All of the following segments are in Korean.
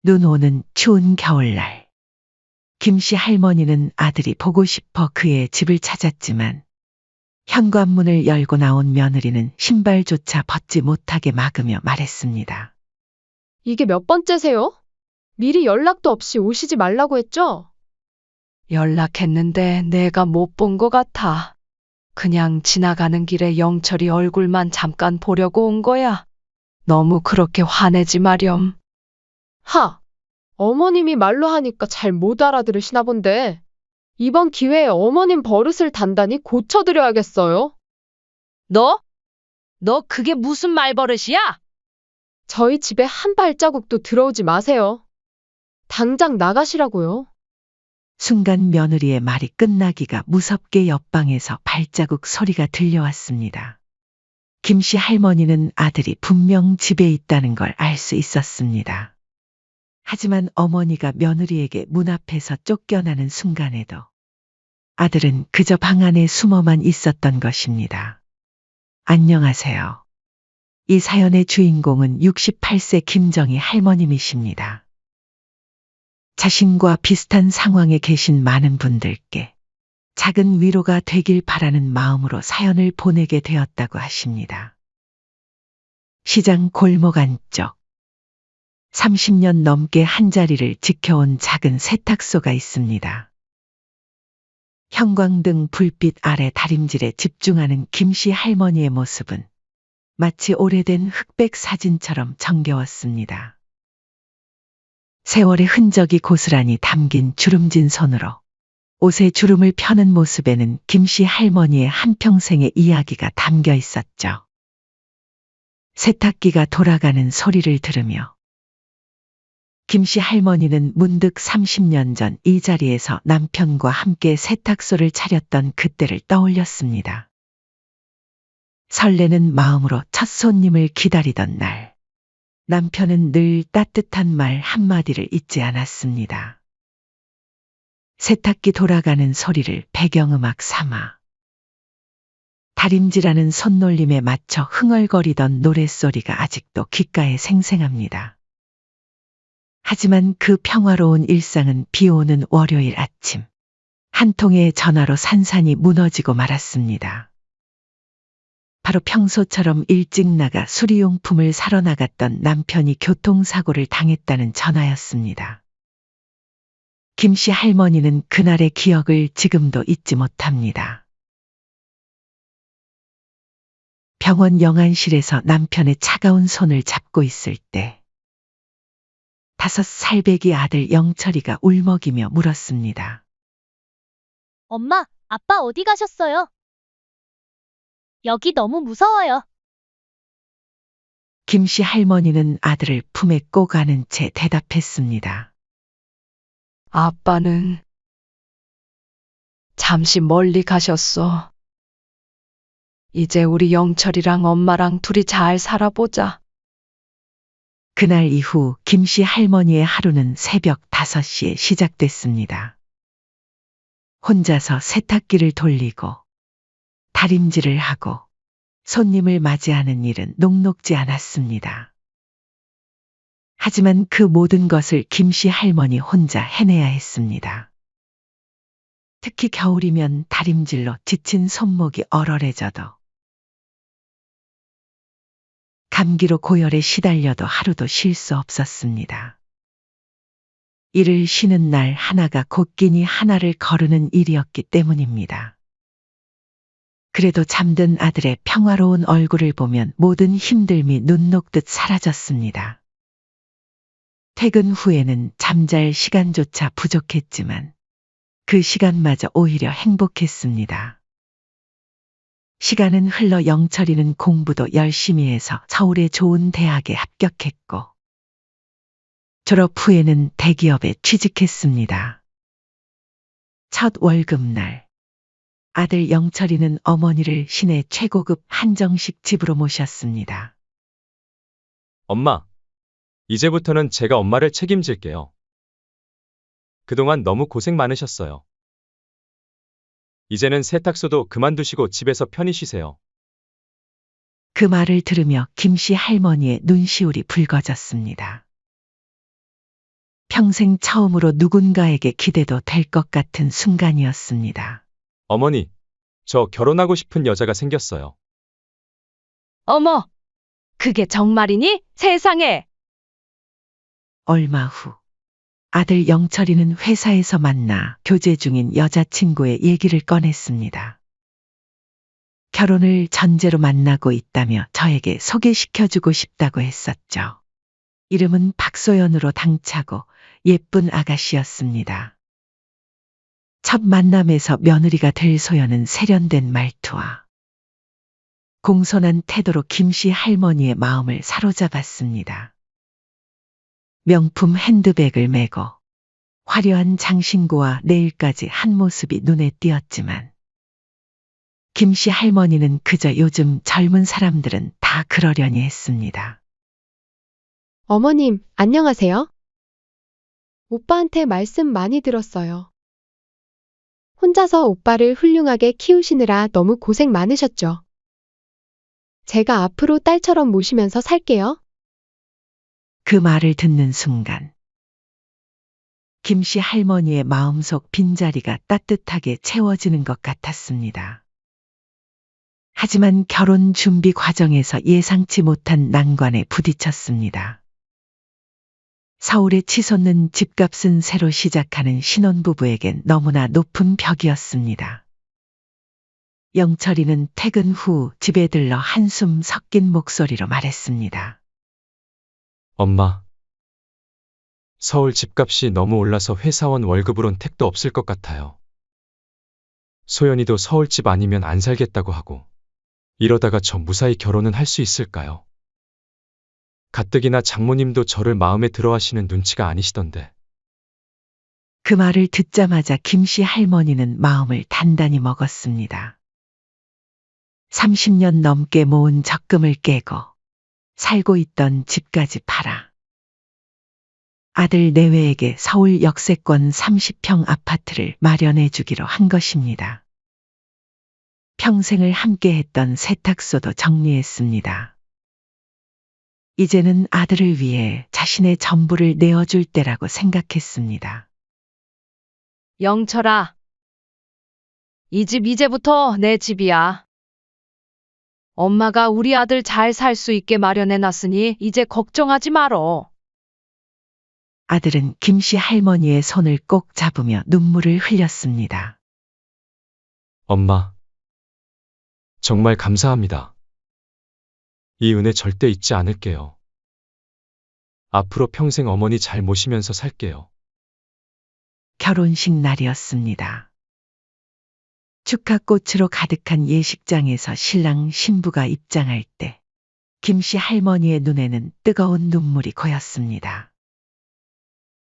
눈 오는 추운 겨울날. 김씨 할머니는 아들이 보고 싶어 그의 집을 찾았지만 현관문을 열고 나온 며느리는 신발조차 벗지 못하게 막으며 말했습니다. 이게 몇 번째세요? 미리 연락도 없이 오시지 말라고 했죠? 연락했는데 내가 못 본 것 같아. 그냥 지나가는 길에 영철이 얼굴만 잠깐 보려고 온 거야. 너무 그렇게 화내지 마렴. 하! 어머님이 말로 하니까 잘 못 알아들으시나 본데. 이번 기회에 어머님 버릇을 단단히 고쳐드려야겠어요. 너 그게 무슨 말버릇이야? 저희 집에 한 발자국도 들어오지 마세요. 당장 나가시라고요. 순간 며느리의 말이 끝나기가 무섭게 옆방에서 발자국 소리가 들려왔습니다. 김씨 할머니는 아들이 분명 집에 있다는 걸 알 수 있었습니다. 하지만 어머니가 며느리에게 문 앞에서 쫓겨나는 순간에도 아들은 그저 방 안에 숨어만 있었던 것입니다. 안녕하세요. 이 사연의 주인공은 68세 김정희 할머님이십니다. 자신과 비슷한 상황에 계신 많은 분들께 작은 위로가 되길 바라는 마음으로 사연을 보내게 되었다고 하십니다. 시장 골목 안쪽 30년 넘게 한자리를 지켜온 작은 세탁소가 있습니다. 형광등 불빛 아래 다림질에 집중하는 김씨 할머니의 모습은 마치 오래된 흑백 사진처럼 정겨웠습니다. 세월의 흔적이 고스란히 담긴 주름진 손으로 옷에 주름을 펴는 모습에는 김씨 할머니의 한평생의 이야기가 담겨 있었죠. 세탁기가 돌아가는 소리를 들으며 김씨 할머니는 문득 30년 전 이 자리에서 남편과 함께 세탁소를 차렸던 그때를 떠올렸습니다. 설레는 마음으로 첫 손님을 기다리던 날, 남편은 늘 따뜻한 말 한마디를 잊지 않았습니다. 세탁기 돌아가는 소리를 배경음악 삼아 다림질하는 손놀림에 맞춰 흥얼거리던 노랫소리가 아직도 귓가에 생생합니다. 하지만 그 평화로운 일상은 비 오는 월요일 아침, 한 통의 전화로 산산이 무너지고 말았습니다. 바로 평소처럼 일찍 나가 수리용품을 사러 나갔던 남편이 교통사고를 당했다는 전화였습니다. 김씨 할머니는 그날의 기억을 지금도 잊지 못합니다. 병원 영안실에서 남편의 차가운 손을 잡고 있을 때 5살 배기 아들 영철이가 울먹이며 물었습니다. 엄마, 아빠 어디 가셨어요? 여기 너무 무서워요. 김씨 할머니는 아들을 품에 꼭 안은 채 대답했습니다. 아빠는 잠시 멀리 가셨어. 이제 우리 영철이랑 엄마랑 둘이 잘 살아보자. 그날 이후 김씨 할머니의 하루는 새벽 5시에 시작됐습니다. 혼자서 세탁기를 돌리고 다림질을 하고 손님을 맞이하는 일은 녹록지 않았습니다. 하지만 그 모든 것을 김씨 할머니 혼자 해내야 했습니다. 특히 겨울이면 다림질로 지친 손목이 얼얼해져도 감기로 고열에 시달려도 하루도 쉴 수 없었습니다. 일을 쉬는 날 하나가 곧 끼니 하나를 거르는 일이었기 때문입니다. 그래도 잠든 아들의 평화로운 얼굴을 보면 모든 힘듦이 눈 녹듯 사라졌습니다. 퇴근 후에는 잠잘 시간조차 부족했지만 그 시간마저 오히려 행복했습니다. 시간은 흘러 영철이는 공부도 열심히 해서 서울의 좋은 대학에 합격했고 졸업 후에는 대기업에 취직했습니다. 첫 월급날 아들 영철이는 어머니를 시내 최고급 한정식 집으로 모셨습니다. 엄마, 이제부터는 제가 엄마를 책임질게요. 그동안 너무 고생 많으셨어요. 이제는 세탁소도 그만두시고 집에서 편히 쉬세요. 그 말을 들으며 김씨 할머니의 눈시울이 붉어졌습니다. 평생 처음으로 누군가에게 기대도 될 것 같은 순간이었습니다. 어머니, 저 결혼하고 싶은 여자가 생겼어요. 어머, 그게 정말이니? 세상에! 얼마 후 아들 영철이는 회사에서 만나 교제 중인 여자친구의 얘기를 꺼냈습니다. 결혼을 전제로 만나고 있다며 저에게 소개시켜주고 싶다고 했었죠. 이름은 박소연으로 당차고 예쁜 아가씨였습니다. 첫 만남에서 며느리가 될 소연은 세련된 말투와 공손한 태도로 김씨 할머니의 마음을 사로잡았습니다. 명품 핸드백을 메고 화려한 장신구와 네일까지 한 모습이 눈에 띄었지만 김씨 할머니는 그저 요즘 젊은 사람들은 다 그러려니 했습니다. 어머님, 안녕하세요. 오빠한테 말씀 많이 들었어요. 혼자서 오빠를 훌륭하게 키우시느라 너무 고생 많으셨죠. 제가 앞으로 딸처럼 모시면서 살게요. 그 말을 듣는 순간 김씨 할머니의 마음속 빈자리가 따뜻하게 채워지는 것 같았습니다. 하지만 결혼 준비 과정에서 예상치 못한 난관에 부딪혔습니다. 서울에 치솟는 집값은 새로 시작하는 신혼부부에겐 너무나 높은 벽이었습니다. 영철이는 퇴근 후 집에 들러 한숨 섞인 목소리로 말했습니다. 엄마, 서울 집값이 너무 올라서 회사원 월급으론 택도 없을 것 같아요. 소연이도 서울집 아니면 안 살겠다고 하고, 이러다가 저 무사히 결혼은 할 수 있을까요? 가뜩이나 장모님도 저를 마음에 들어 하시는 눈치가 아니시던데. 그 말을 듣자마자 김씨 할머니는 마음을 단단히 먹었습니다. 30년 넘게 모은 적금을 깨고 살고 있던 집까지 팔아 아들 내외에게 서울 역세권 30평 아파트를 마련해 주기로 한 것입니다. 평생을 함께했던 세탁소도 정리했습니다. 이제는 아들을 위해 자신의 전부를 내어줄 때라고 생각했습니다. 영철아, 이 집 이제부터 내 집이야. 엄마가 우리 아들 잘 살 수 있게 마련해 놨으니 이제 걱정하지 말어. 아들은 김씨 할머니의 손을 꼭 잡으며 눈물을 흘렸습니다. 엄마, 정말 감사합니다. 이 은혜 절대 잊지 않을게요. 앞으로 평생 어머니 잘 모시면서 살게요. 결혼식 날이었습니다. 축하꽃으로 가득한 예식장에서 신랑 신부가 입장할 때 김씨 할머니의 눈에는 뜨거운 눈물이 고였습니다.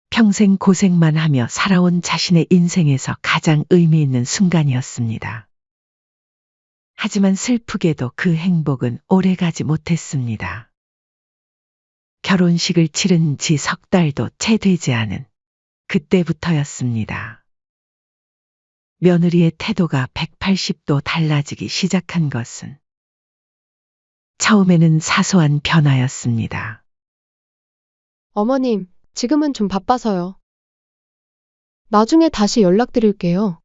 평생 고생만 하며 살아온 자신의 인생에서 가장 의미 있는 순간이었습니다. 하지만 슬프게도 그 행복은 오래가지 못했습니다. 결혼식을 치른 지 석 달도 채 되지 않은 그때부터였습니다. 며느리의 태도가 180도 달라지기 시작한 것은 처음에는 사소한 변화였습니다. 어머님, 지금은 좀 바빠서요. 나중에 다시 연락드릴게요.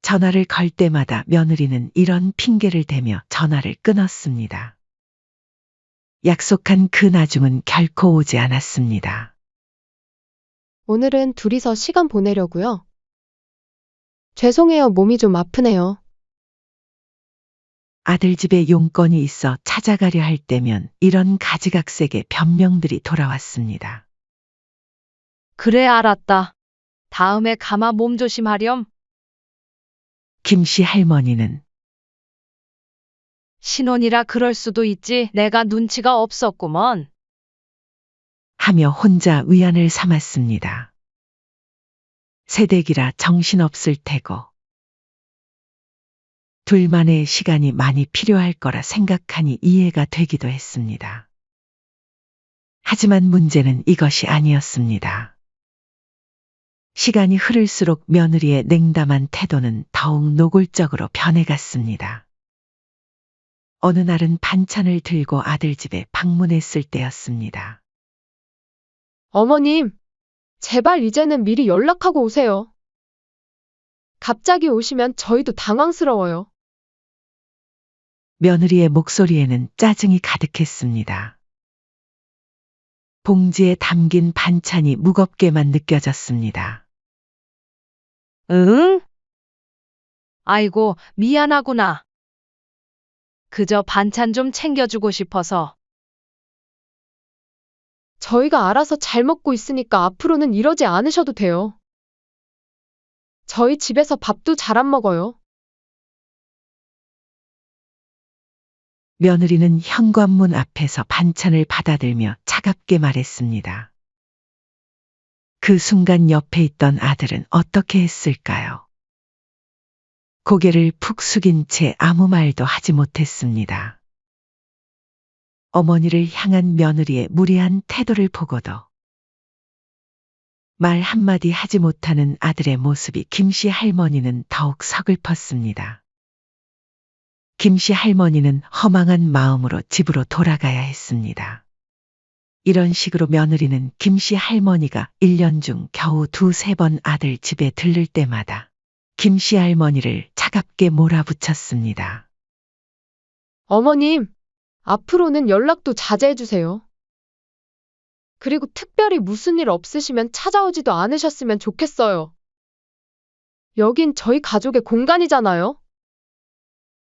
전화를 걸 때마다 며느리는 이런 핑계를 대며 전화를 끊었습니다. 약속한 그 나중은 결코 오지 않았습니다. 오늘은 둘이서 시간 보내려고요. 죄송해요. 몸이 좀 아프네요. 아들 집에 용건이 있어 찾아가려 할 때면 이런 가지각색의 변명들이 돌아왔습니다. 그래, 알았다. 다음에 가마 몸 조심하렴. 김씨 할머니는 신혼이라 그럴 수도 있지. 내가 눈치가 없었구먼. 하며 혼자 위안을 삼았습니다. 새댁이라 정신없을 테고 둘만의 시간이 많이 필요할 거라 생각하니 이해가 되기도 했습니다. 하지만 문제는 이것이 아니었습니다. 시간이 흐를수록 며느리의 냉담한 태도는 더욱 노골적으로 변해갔습니다. 어느 날은 반찬을 들고 아들 집에 방문했을 때였습니다. 어머님, 제발 이제는 미리 연락하고 오세요. 갑자기 오시면 저희도 당황스러워요. 며느리의 목소리에는 짜증이 가득했습니다. 봉지에 담긴 반찬이 무겁게만 느껴졌습니다. 응? 아이고, 미안하구나. 그저 반찬 좀 챙겨주고 싶어서. 저희가 알아서 잘 먹고 있으니까 앞으로는 이러지 않으셔도 돼요. 저희 집에서 밥도 잘 안 먹어요. 며느리는 현관문 앞에서 반찬을 받아들며 차갑게 말했습니다. 그 순간 옆에 있던 아들은 어떻게 했을까요? 고개를 푹 숙인 채 아무 말도 하지 못했습니다. 어머니를 향한 며느리의 무례한 태도를 보고도 말 한마디 하지 못하는 아들의 모습이 김씨 할머니는 더욱 서글펐습니다. 김씨 할머니는 허망한 마음으로 집으로 돌아가야 했습니다. 이런 식으로 며느리는 김씨 할머니가 1년 중 겨우 2~3번 아들 집에 들를 때마다 김씨 할머니를 차갑게 몰아붙였습니다. 어머님, 앞으로는 연락도 자제해 주세요. 그리고 특별히 무슨 일 없으시면 찾아오지도 않으셨으면 좋겠어요. 여긴 저희 가족의 공간이잖아요.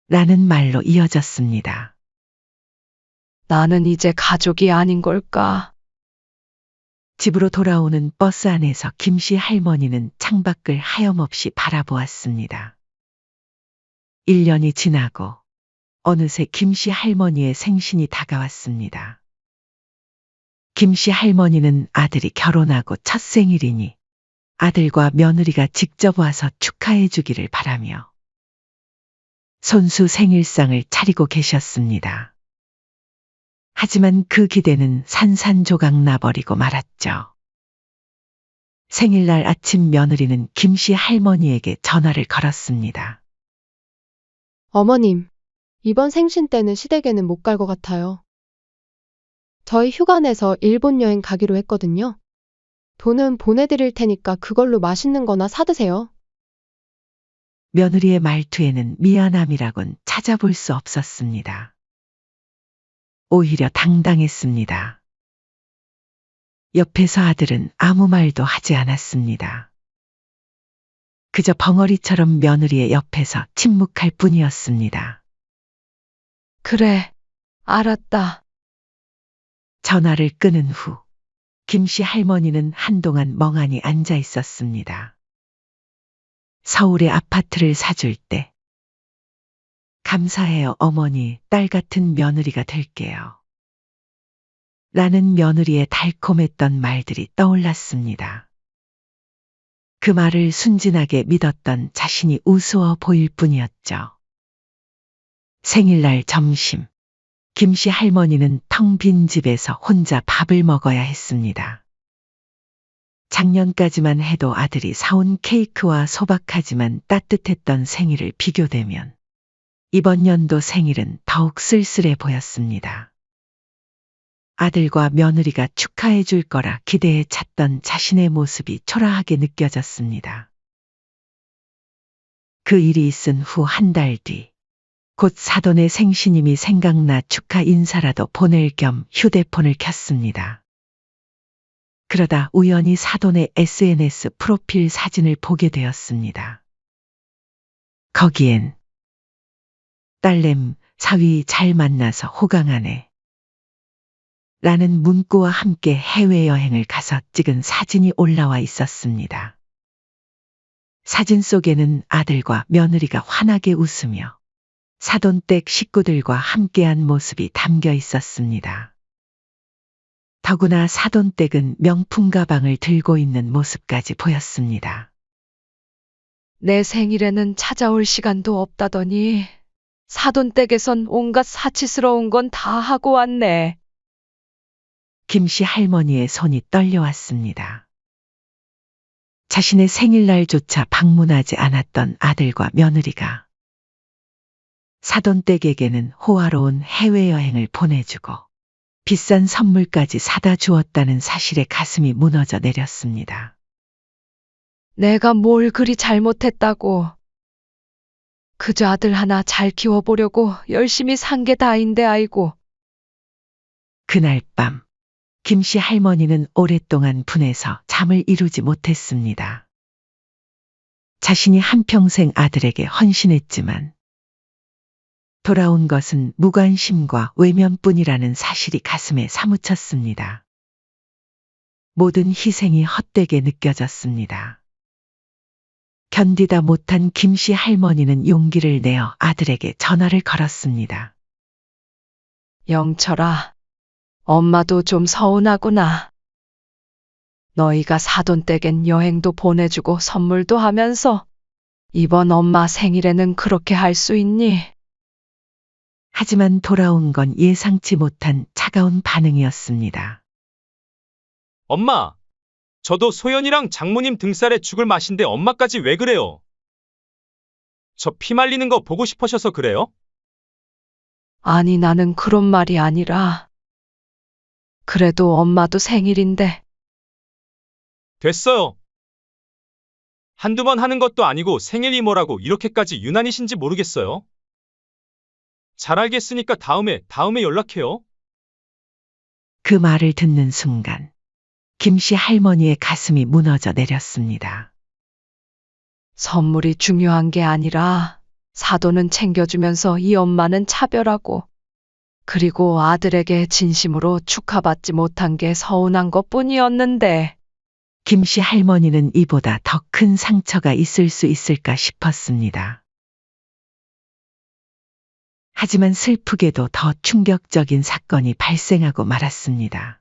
라는 말로 이어졌습니다. 나는 이제 가족이 아닌 걸까? 집으로 돌아오는 버스 안에서 김씨 할머니는 창밖을 하염없이 바라보았습니다. 1년이 지나고 어느새 김씨 할머니의 생신이 다가왔습니다. 김씨 할머니는 아들이 결혼하고 첫 생일이니 아들과 며느리가 직접 와서 축하해 주기를 바라며 손수 생일상을 차리고 계셨습니다. 하지만 그 기대는 산산조각 나버리고 말았죠. 생일날 아침 며느리는 김씨 할머니에게 전화를 걸었습니다. 어머님, 이번 생신 때는 시댁에는 못 갈 것 같아요. 저희 휴가 내서 일본 여행 가기로 했거든요. 돈은 보내드릴 테니까 그걸로 맛있는 거나 사드세요. 며느리의 말투에는 미안함이라곤 찾아볼 수 없었습니다. 오히려 당당했습니다. 옆에서 아들은 아무 말도 하지 않았습니다. 그저 벙어리처럼 며느리의 옆에서 침묵할 뿐이었습니다. 그래, 알았다. 전화를 끊은 후 김씨 할머니는 한동안 멍하니 앉아 있었습니다. 서울의 아파트를 사줄 때 감사해요 어머니, 딸 같은 며느리가 될게요. 라는 며느리의 달콤했던 말들이 떠올랐습니다. 그 말을 순진하게 믿었던 자신이 우스워 보일 뿐이었죠. 생일날 점심, 김씨 할머니는 텅 빈 집에서 혼자 밥을 먹어야 했습니다. 작년까지만 해도 아들이 사온 케이크와 소박하지만 따뜻했던 생일을 비교되면 이번 연도 생일은 더욱 쓸쓸해 보였습니다. 아들과 며느리가 축하해 줄 거라 기대에 찼던 자신의 모습이 초라하게 느껴졌습니다. 그 일이 있은 후 한 달 뒤, 곧 사돈의 생신임이 생각나 축하 인사라도 보낼 겸 휴대폰을 켰습니다. 그러다 우연히 사돈의 SNS 프로필 사진을 보게 되었습니다. 거기엔 딸냄, 사위 잘 만나서 호강하네 라는 문구와 함께 해외여행을 가서 찍은 사진이 올라와 있었습니다. 사진 속에는 아들과 며느리가 환하게 웃으며 사돈댁 식구들과 함께한 모습이 담겨 있었습니다. 더구나 사돈댁은 명품 가방을 들고 있는 모습까지 보였습니다. 내 생일에는 찾아올 시간도 없다더니 사돈댁에선 온갖 사치스러운 건 다 하고 왔네. 김씨 할머니의 손이 떨려왔습니다. 자신의 생일날조차 방문하지 않았던 아들과 며느리가 사돈댁에게는 호화로운 해외여행을 보내주고 비싼 선물까지 사다 주었다는 사실에 가슴이 무너져 내렸습니다. 내가 뭘 그리 잘못했다고. 그저 아들 하나 잘 키워보려고 열심히 산 게 다인데 아이고. 그날 밤, 김씨 할머니는 오랫동안 분해서 잠을 이루지 못했습니다. 자신이 한평생 아들에게 헌신했지만 돌아온 것은 무관심과 외면뿐이라는 사실이 가슴에 사무쳤습니다. 모든 희생이 헛되게 느껴졌습니다. 견디다 못한 김씨 할머니는 용기를 내어 아들에게 전화를 걸었습니다. 영철아, 엄마도 좀 서운하구나. 너희가 사돈댁엔 여행도 보내주고 선물도 하면서 이번 엄마 생일에는 그렇게 할 수 있니? 하지만 돌아온 건 예상치 못한 차가운 반응이었습니다. 엄마, 저도 소연이랑 장모님 등살에 죽을 맛인데 엄마까지 왜 그래요? 저 피 말리는 거 보고 싶으셔서 그래요? 아니, 나는 그런 말이 아니라. 그래도 엄마도 생일인데. 됐어요. 한두 번 하는 것도 아니고 생일이 뭐라고 이렇게까지 유난이신지 모르겠어요. 잘 알겠으니까 다음에 연락해요. 그 말을 듣는 순간 김씨 할머니의 가슴이 무너져 내렸습니다. 선물이 중요한 게 아니라 사돈은 챙겨주면서 이 엄마는 차별하고 그리고 아들에게 진심으로 축하받지 못한 게 서운한 것뿐이었는데. 김씨 할머니는 이보다 더 큰 상처가 있을 수 있을까 싶었습니다. 하지만 슬프게도 더 충격적인 사건이 발생하고 말았습니다.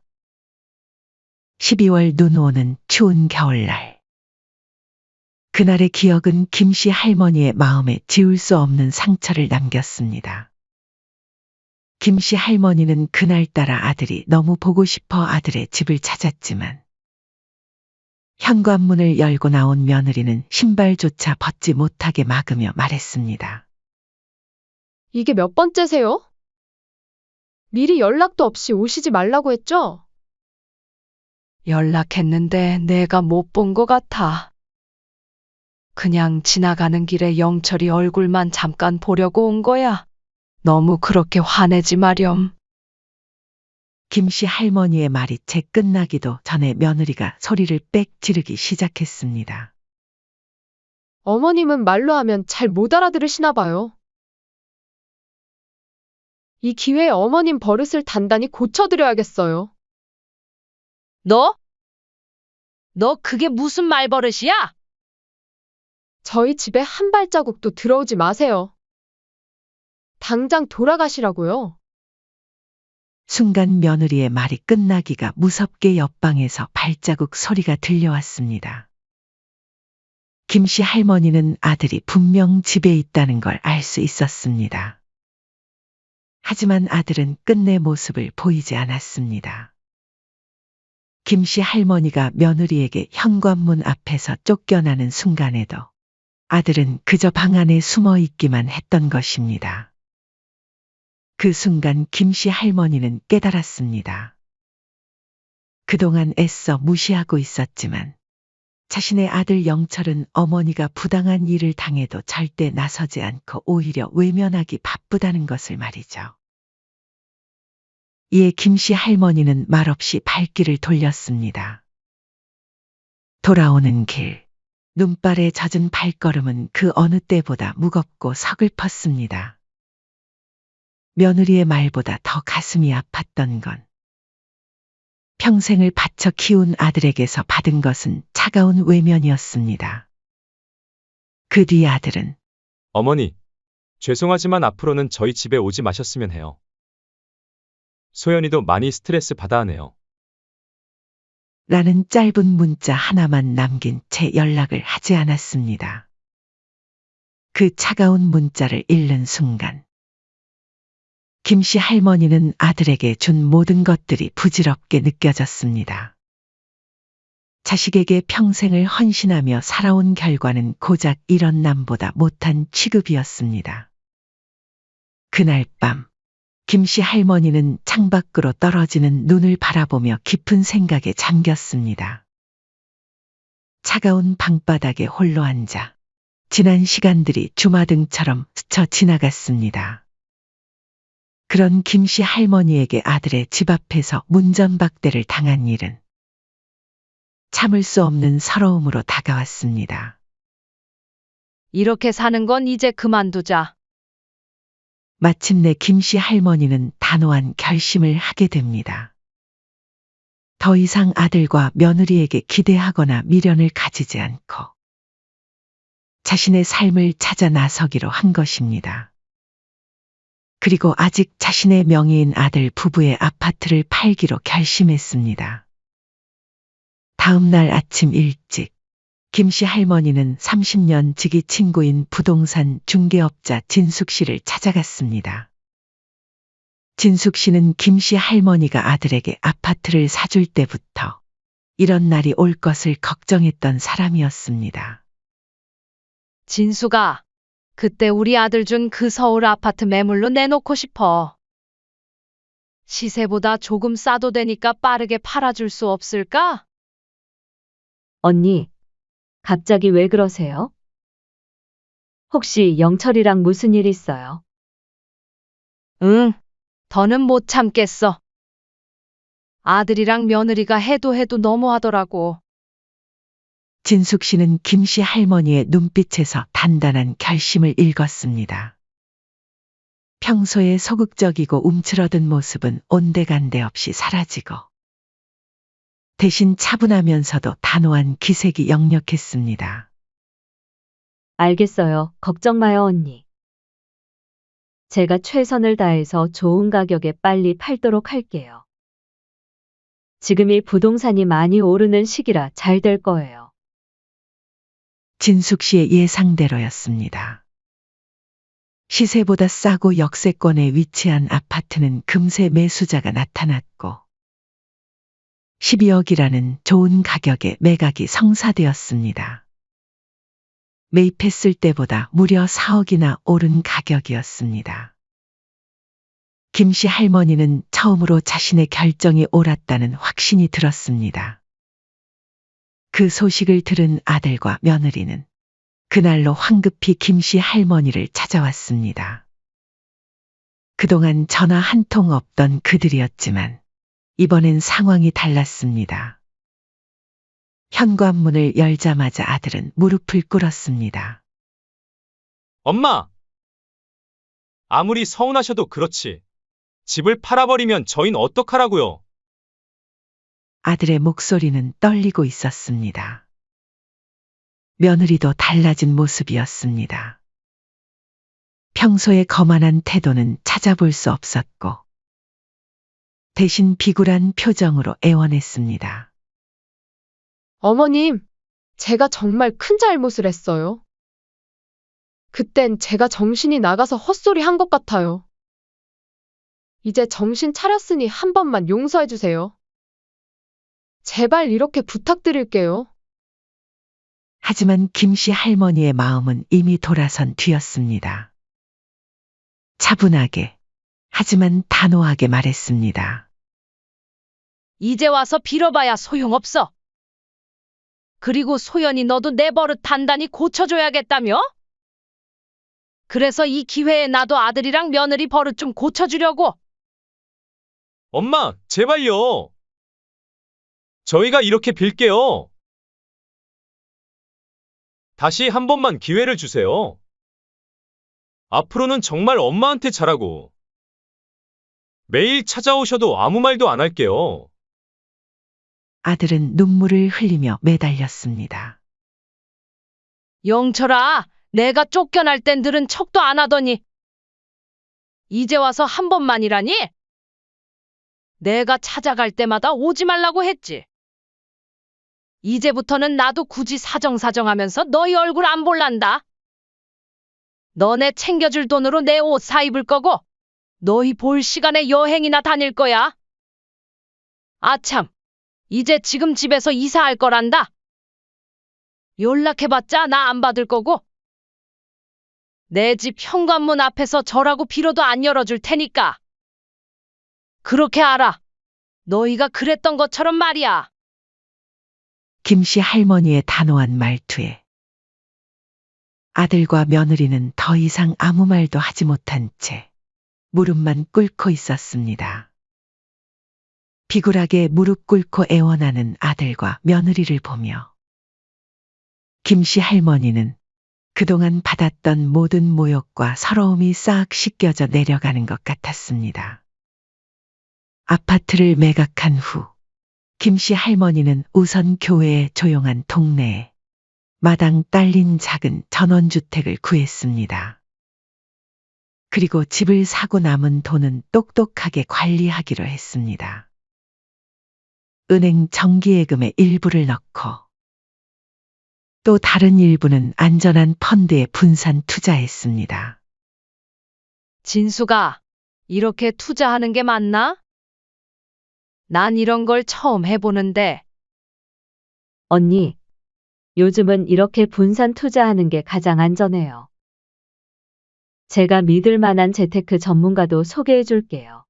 12월 눈 오는 추운 겨울날. 그날의 기억은 김씨 할머니의 마음에 지울 수 없는 상처를 남겼습니다. 김씨 할머니는 그날따라 아들이 너무 보고 싶어 아들의 집을 찾았지만 현관문을 열고 나온 며느리는 신발조차 벗지 못하게 막으며 말했습니다. 이게 몇 번째세요? 미리 연락도 없이 오시지 말라고 했죠? 연락했는데 내가 못 본 것 같아. 그냥 지나가는 길에 영철이 얼굴만 잠깐 보려고 온 거야. 너무 그렇게 화내지 마렴. 김씨 할머니의 말이 채 끝나기도 전에 며느리가 소리를 빽 지르기 시작했습니다. 어머님은 말로 하면 잘 못 알아들으시나 봐요. 이 기회에 어머님 버릇을 단단히 고쳐드려야겠어요. 너? 너 그게 무슨 말버릇이야? 저희 집에 한 발자국도 들어오지 마세요. 당장 돌아가시라고요. 순간 며느리의 말이 끝나기가 무섭게 옆방에서 발자국 소리가 들려왔습니다. 김씨 할머니는 아들이 분명 집에 있다는 걸 알 수 있었습니다. 하지만 아들은 끝내 모습을 보이지 않았습니다. 김씨 할머니가 며느리에게 현관문 앞에서 쫓겨나는 순간에도 아들은 그저 방 안에 숨어 있기만 했던 것입니다. 그 순간 김씨 할머니는 깨달았습니다. 그동안 애써 무시하고 있었지만 자신의 아들 영철은 어머니가 부당한 일을 당해도 절대 나서지 않고 오히려 외면하기 바쁘다는 것을 말이죠. 이에 김씨 할머니는 말없이 발길을 돌렸습니다. 돌아오는 길, 눈발에 젖은 발걸음은 그 어느 때보다 무겁고 서글펐습니다. 며느리의 말보다 더 가슴이 아팠던 건 평생을 바쳐 키운 아들에게서 받은 것은 차가운 외면이었습니다. 그 뒤 아들은 어머니, 죄송하지만 앞으로는 저희 집에 오지 마셨으면 해요. 소연이도 많이 스트레스 받아 하네요. 라는 짧은 문자 하나만 남긴 채 연락을 하지 않았습니다. 그 차가운 문자를 읽는 순간 김씨 할머니는 아들에게 준 모든 것들이 부질없게 느껴졌습니다. 자식에게 평생을 헌신하며 살아온 결과는 고작 이런 남보다 못한 취급이었습니다. 그날 밤 김씨 할머니는 창밖으로 떨어지는 눈을 바라보며 깊은 생각에 잠겼습니다. 차가운 방바닥에 홀로 앉아 지난 시간들이 주마등처럼 스쳐 지나갔습니다. 그런 김씨 할머니에게 아들의 집 앞에서 문전박대를 당한 일은 참을 수 없는 서러움으로 다가왔습니다. 이렇게 사는 건 이제 그만두자. 마침내 김씨 할머니는 단호한 결심을 하게 됩니다. 더 이상 아들과 며느리에게 기대하거나 미련을 가지지 않고 자신의 삶을 찾아 나서기로 한 것입니다. 그리고 아직 자신의 명의인 아들 부부의 아파트를 팔기로 결심했습니다. 다음 날 아침 일찍 김씨 할머니는 30년 지기 친구인 부동산 중개업자 진숙 씨를 찾아갔습니다. 진숙 씨는 김씨 할머니가 아들에게 아파트를 사줄 때부터 이런 날이 올 것을 걱정했던 사람이었습니다. 진수가, 그때 우리 아들 준 그 서울 아파트 매물로 내놓고 싶어. 시세보다 조금 싸도 되니까 빠르게 팔아줄 수 없을까? 언니, 갑자기 왜 그러세요? 혹시 영철이랑 무슨 일 있어요? 응, 더는 못 참겠어. 아들이랑 며느리가 해도 너무하더라고. 진숙 씨는 김씨 할머니의 눈빛에서 단단한 결심을 읽었습니다. 평소에 소극적이고 움츠러든 모습은 온데간데 없이 사라지고 대신 차분하면서도 단호한 기색이 역력했습니다. 알겠어요. 걱정 마요, 언니. 제가 최선을 다해서 좋은 가격에 빨리 팔도록 할게요. 지금이 부동산이 많이 오르는 시기라 잘 될 거예요. 진숙 씨의 예상대로였습니다. 시세보다 싸고 역세권에 위치한 아파트는 금세 매수자가 나타났고 12억이라는 좋은 가격에 매각이 성사되었습니다. 매입했을 때보다 무려 4억이나 오른 가격이었습니다. 김씨 할머니는 처음으로 자신의 결정이 옳았다는 확신이 들었습니다. 그 소식을 들은 아들과 며느리는 그날로 황급히 김씨 할머니를 찾아왔습니다. 그동안 전화 한 통 없던 그들이었지만 이번엔 상황이 달랐습니다. 현관문을 열자마자 아들은 무릎을 꿇었습니다. 엄마! 아무리 서운하셔도 그렇지. 집을 팔아버리면 저흰 어떡하라고요? 아들의 목소리는 떨리고 있었습니다. 며느리도 달라진 모습이었습니다. 평소의 거만한 태도는 찾아볼 수 없었고 대신 비굴한 표정으로 애원했습니다. 어머님, 제가 정말 큰 잘못을 했어요. 그땐 제가 정신이 나가서 헛소리 한 것 같아요. 이제 정신 차렸으니 한 번만 용서해 주세요. 제발 이렇게 부탁드릴게요. 하지만 김씨 할머니의 마음은 이미 돌아선 뒤였습니다. 차분하게, 하지만 단호하게 말했습니다. 이제 와서 빌어봐야 소용없어. 그리고 소연이 너도 내 버릇 단단히 고쳐줘야겠다며? 그래서 이 기회에 나도 아들이랑 며느리 버릇 좀 고쳐주려고. 엄마, 제발요. 저희가 이렇게 빌게요. 다시 한 번만 기회를 주세요. 앞으로는 정말 엄마한테 잘하고 매일 찾아오셔도 아무 말도 안 할게요. 아들은 눈물을 흘리며 매달렸습니다. 영철아, 내가 쫓겨날 땐 들은 척도 안 하더니 이제 와서 한 번만이라니? 내가 찾아갈 때마다 오지 말라고 했지. 이제부터는 나도 굳이 사정하면서 너희 얼굴 안 볼란다. 너네 챙겨줄 돈으로 내 옷 사 입을 거고 너희 볼 시간에 여행이나 다닐 거야. 아참, 이제 지금 집에서 이사할 거란다. 연락해봤자 나 안 받을 거고 내 집 현관문 앞에서 절하고 빌어도 안 열어줄 테니까 그렇게 알아. 너희가 그랬던 것처럼 말이야. 김씨 할머니의 단호한 말투에 아들과 며느리는 더 이상 아무 말도 하지 못한 채 무릎만 꿇고 있었습니다. 비굴하게 무릎 꿇고 애원하는 아들과 며느리를 보며 김씨 할머니는 그동안 받았던 모든 모욕과 서러움이 싹 씻겨져 내려가는 것 같았습니다. 아파트를 매각한 후 김씨 할머니는 우선 교회의 조용한 동네에 마당 딸린 작은 전원주택을 구했습니다. 그리고 집을 사고 남은 돈은 똑똑하게 관리하기로 했습니다. 은행 정기예금의 일부를 넣고 또 다른 일부는 안전한 펀드에 분산 투자했습니다. 진수가 이렇게 투자하는 게 맞나? 난 이런 걸 처음 해보는데. 언니, 요즘은 이렇게 분산 투자하는 게 가장 안전해요. 제가 믿을 만한 재테크 전문가도 소개해 줄게요.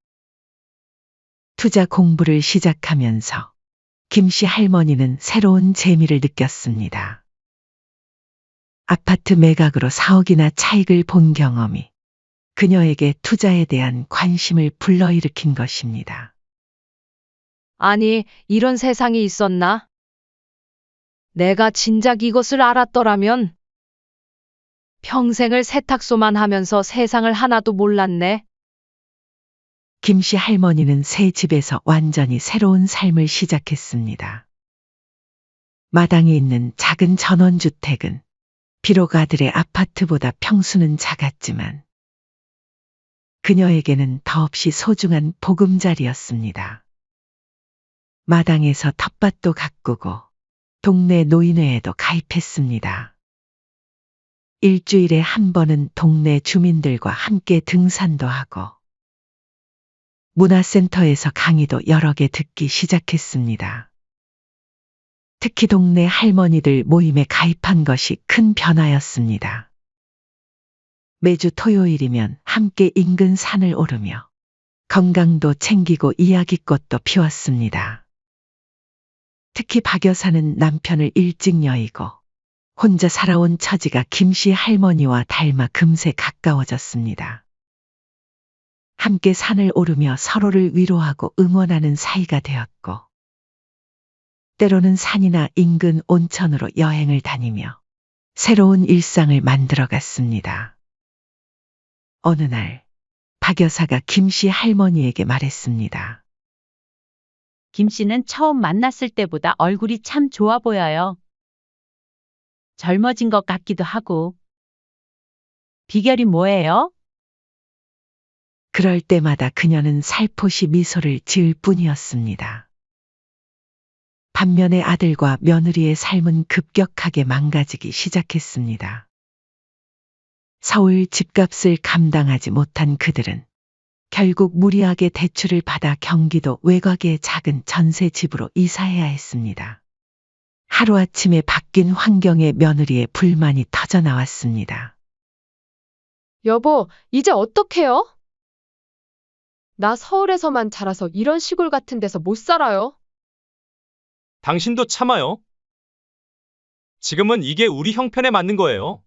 투자 공부를 시작하면서 김씨 할머니는 새로운 재미를 느꼈습니다. 아파트 매각으로 4억이나 차익을 본 경험이 그녀에게 투자에 대한 관심을 불러일으킨 것입니다. 아니, 이런 세상이 있었나? 내가 진작 이것을 알았더라면 평생을 세탁소만 하면서 세상을 하나도 몰랐네. 김씨 할머니는 새 집에서 완전히 새로운 삶을 시작했습니다. 마당에 있는 작은 전원주택은 비록 아들의 아파트보다 평수는 작았지만 그녀에게는 더없이 소중한 보금자리였습니다. 마당에서 텃밭도 가꾸고 동네 노인회에도 가입했습니다. 일주일에 한 번은 동네 주민들과 함께 등산도 하고 문화센터에서 강의도 여러 개 듣기 시작했습니다. 특히 동네 할머니들 모임에 가입한 것이 큰 변화였습니다. 매주 토요일이면 함께 인근 산을 오르며 건강도 챙기고 이야기꽃도 피웠습니다. 특히 박 여사는 남편을 일찍 여의고 혼자 살아온 처지가 김씨 할머니와 닮아 금세 가까워졌습니다. 함께 산을 오르며 서로를 위로하고 응원하는 사이가 되었고 때로는 산이나 인근 온천으로 여행을 다니며 새로운 일상을 만들어 갔습니다. 어느 날 박 여사가 김씨 할머니에게 말했습니다. 김 씨는 처음 만났을 때보다 얼굴이 참 좋아 보여요. 젊어진 것 같기도 하고. 비결이 뭐예요? 그럴 때마다 그녀는 살포시 미소를 지을 뿐이었습니다. 반면에 아들과 며느리의 삶은 급격하게 망가지기 시작했습니다. 서울 집값을 감당하지 못한 그들은 결국 무리하게 대출을 받아 경기도 외곽의 작은 전세 집으로 이사해야 했습니다. 하루아침에 바뀐 환경에 며느리의 불만이 터져 나왔습니다. 여보, 이제 어떡해요? 나 서울에서만 자라서 이런 시골 같은 데서 못 살아요. 당신도 참아요. 지금은 이게 우리 형편에 맞는 거예요.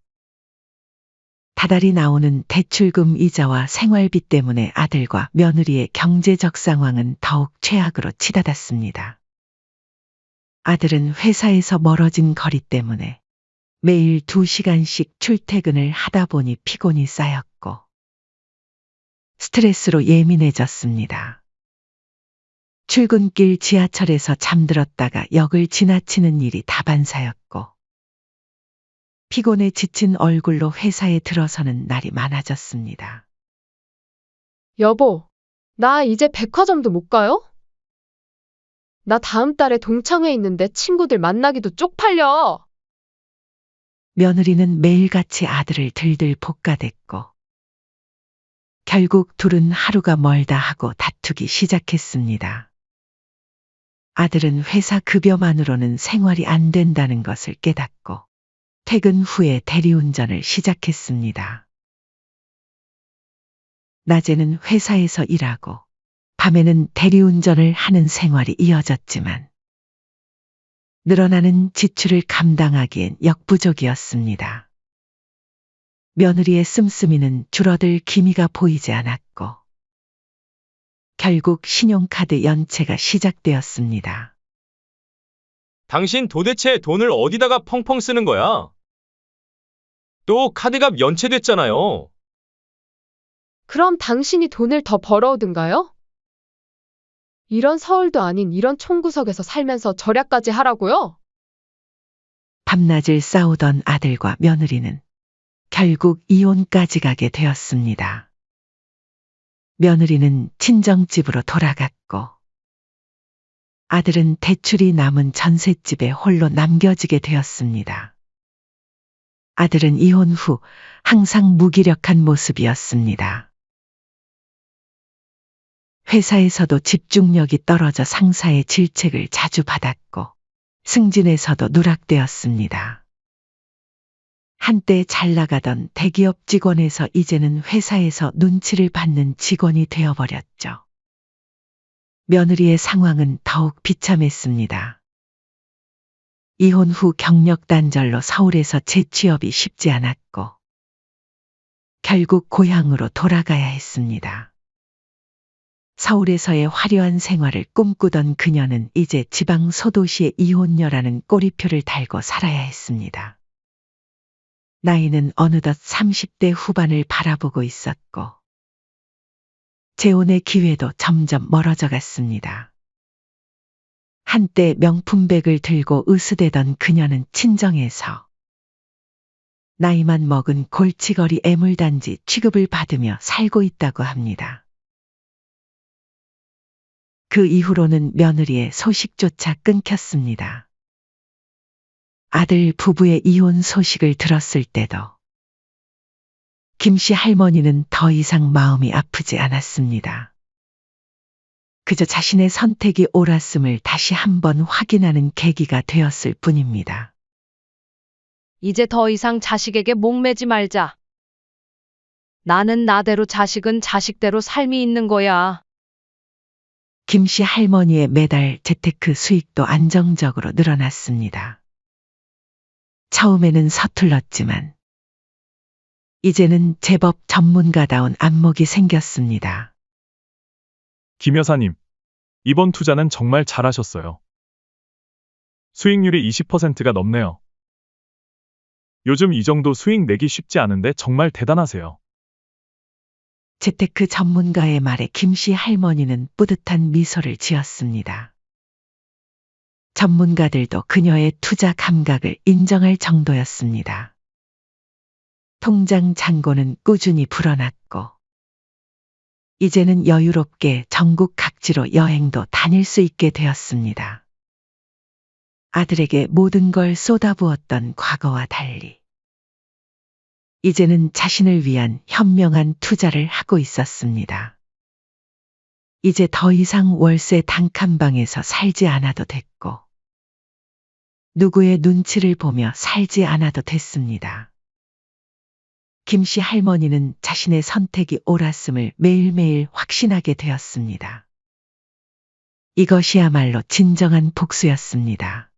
다달이 나오는 대출금 이자와 생활비 때문에 아들과 며느리의 경제적 상황은 더욱 최악으로 치닫았습니다. 아들은 회사에서 멀어진 거리 때문에 매일 2시간씩 출퇴근을 하다 보니 피곤이 쌓였고 스트레스로 예민해졌습니다. 출근길 지하철에서 잠들었다가 역을 지나치는 일이 다반사였고 피곤에 지친 얼굴로 회사에 들어서는 날이 많아졌습니다. 여보, 나 이제 백화점도 못 가요? 나 다음 달에 동창회 있는데 친구들 만나기도 쪽팔려. 며느리는 매일같이 아들을 들들 볶아댔고 결국 둘은 하루가 멀다 하고 다투기 시작했습니다. 아들은 회사 급여만으로는 생활이 안 된다는 것을 깨닫고 퇴근 후에 대리운전을 시작했습니다. 낮에는 회사에서 일하고 밤에는 대리운전을 하는 생활이 이어졌지만 늘어나는 지출을 감당하기엔 역부족이었습니다. 며느리의 씀씀이는 줄어들 기미가 보이지 않았고 결국 신용카드 연체가 시작되었습니다. 당신 도대체 돈을 어디다가 펑펑 쓰는 거야? 또 카드값 연체됐잖아요. 그럼 당신이 돈을 더 벌어오든가요? 이런 서울도 아닌 이런 총구석에서 살면서 절약까지 하라고요? 밤낮을 싸우던 아들과 며느리는 결국 이혼까지 가게 되었습니다. 며느리는 친정집으로 돌아갔고 아들은 대출이 남은 전셋집에 홀로 남겨지게 되었습니다. 아들은 이혼 후 항상 무기력한 모습이었습니다. 회사에서도 집중력이 떨어져 상사의 질책을 자주 받았고 승진에서도 누락되었습니다. 한때 잘 나가던 대기업 직원에서 이제는 회사에서 눈치를 받는 직원이 되어버렸죠. 며느리의 상황은 더욱 비참했습니다. 이혼 후 경력 단절로 서울에서 재취업이 쉽지 않았고 결국 고향으로 돌아가야 했습니다. 서울에서의 화려한 생활을 꿈꾸던 그녀는 이제 지방 소도시의 이혼녀라는 꼬리표를 달고 살아야 했습니다. 나이는 어느덧 30대 후반을 바라보고 있었고 재혼의 기회도 점점 멀어져 갔습니다. 한때 명품백을 들고 으스대던 그녀는 친정에서 나이만 먹은 골치거리 애물단지 취급을 받으며 살고 있다고 합니다. 그 이후로는 며느리의 소식조차 끊겼습니다. 아들 부부의 이혼 소식을 들었을 때도 김씨 할머니는 더 이상 마음이 아프지 않았습니다. 그저 자신의 선택이 옳았음을 다시 한번 확인하는 계기가 되었을 뿐입니다. 이제 더 이상 자식에게 목매지 말자. 나는 나대로, 자식은 자식대로 삶이 있는 거야. 김씨 할머니의 매달 재테크 수익도 안정적으로 늘어났습니다. 처음에는 서툴렀지만 이제는 제법 전문가다운 안목이 생겼습니다. 김 여사님, 이번 투자는 정말 잘하셨어요. 수익률이 20%가 넘네요. 요즘 이 정도 수익 내기 쉽지 않은데 정말 대단하세요. 재테크 전문가의 말에 김씨 할머니는 뿌듯한 미소를 지었습니다. 전문가들도 그녀의 투자 감각을 인정할 정도였습니다. 통장 잔고는 꾸준히 불어났고 이제는 여유롭게 전국 각지로 여행도 다닐 수 있게 되었습니다. 아들에게 모든 걸 쏟아부었던 과거와 달리 이제는 자신을 위한 현명한 투자를 하고 있었습니다. 이제 더 이상 월세 단칸방에서 살지 않아도 됐고 누구의 눈치를 보며 살지 않아도 됐습니다. 김씨 할머니는 자신의 선택이 옳았음을 매일매일 확신하게 되었습니다. 이것이야말로 진정한 복수였습니다.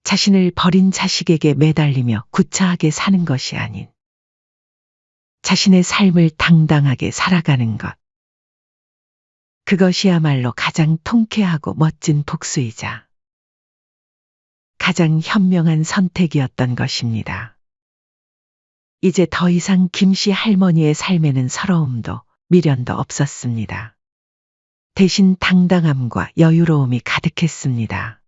자신을 버린 자식에게 매달리며 구차하게 사는 것이 아닌 자신의 삶을 당당하게 살아가는 것. 그것이야말로 가장 통쾌하고 멋진 복수이자 가장 현명한 선택이었던 것입니다. 이제 더 이상 김씨 할머니의 삶에는 서러움도 미련도 없었습니다. 대신 당당함과 여유로움이 가득했습니다.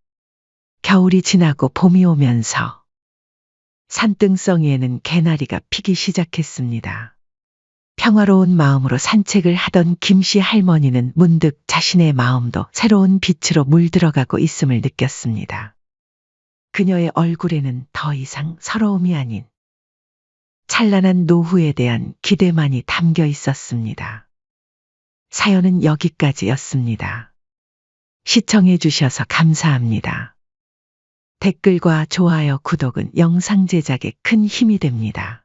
겨울이 지나고 봄이 오면서 산등성이에는 개나리가 피기 시작했습니다. 평화로운 마음으로 산책을 하던 김씨 할머니는 문득 자신의 마음도 새로운 빛으로 물들어가고 있음을 느꼈습니다. 그녀의 얼굴에는 더 이상 서러움이 아닌 찬란한 노후에 대한 기대만이 담겨 있었습니다. 사연은 여기까지였습니다. 시청해 주셔서 감사합니다. 댓글과 좋아요, 구독은 영상 제작에 큰 힘이 됩니다.